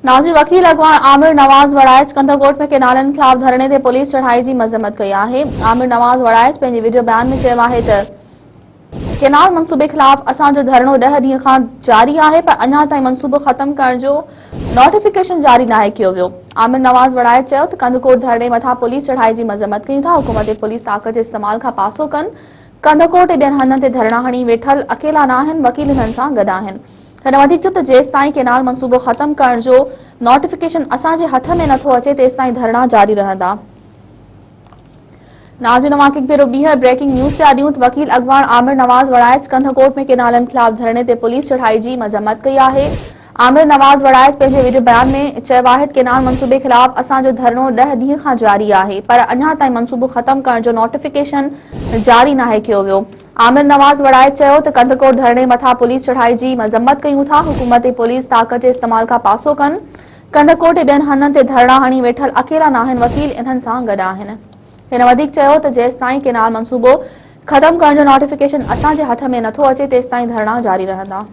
नाज़रीन, वकील अगवान आमिर नवाज़ वड़ाइच कंदरकोट में केनालनि ख़िलाफ़ धरणे ते पुलिस चढ़ाई जी मज़म्मत कई आहे। आमिर नवाज़ वड़ाइच पंहिंजे वीडियो बयान में चयो आहे त केनाल मंसूबे ख़िलाफ़ असांजो धरणो 10 ॾींहं खां जारी आहे, पर अञा ताईं मंसूबो ख़त्म करण जो नोटिफिकेशन जारी नाहे कयो वियो। आमिर नवाज़ वड़ाइच चयो त कंदरकोट धरणे मथां पुलिस चढ़ाई जी मज़म्मत कयूं था। हुकूमत पुलिस ताक़त जे इस्तेमाल खां पासो कनि। कंदरकोट ऐं ॿियनि हंधनि ते धरणा हणी वेठल अकेला न आहिनि, वकील हिननि सां गॾु आहिनि। हिन वधीक चयो त जेसिताईं केनाल मंसूबो ख़त्म करण जो नोटिफिकेशन असांजे हथ में नथो अचे, तेसिताईं धरणा जारी रहंदा। नाज़रीन, नवां भेरो ॿीहर ब्रेकिंग न्यूज़ पिया ॾियूं त वकील अगवान आमिर नवाज़ वड़ाइच कंदरकोट में केनालनि ख़िलाफ़ धरणे ते पुलिस चढ़ाई जी मज़म्मत कई आहे। आमिर नवाज़ वड़ाइच पंहिंजे वीडियो बयान में चयो आहे त केनाल मंसूबे ख़िलाफ़ असांजो धरणो 10 ॾींहं खां जारी आहे, पर अञा ताईं मंसूबो ख़त्म करण जो नोटिफिकेशन जारी नाहे कयो वियो। आमिर नवाज़ वड़ाइच चयो त कंदरकोट धरणे मथां पुलिस चढ़ाई जी मज़म्मत कयूं था। हुकूमत पुलिस ताक़त जे इस्तेमाल खां पासो कनि। कंदरकोट ऐं ॿियनि हंधनि ते धरणा हणी वेठल अकेला न आहिनि, वकील इन्हनि सां गॾु आहिनि। हिन वधीक चयो त जेसिताईं केनाल मंसूबो ख़त्म करण जो नोटिफिकेशन असांजे हथ में नथो अचे, तेसिताईं धरणा जारी रहंदा।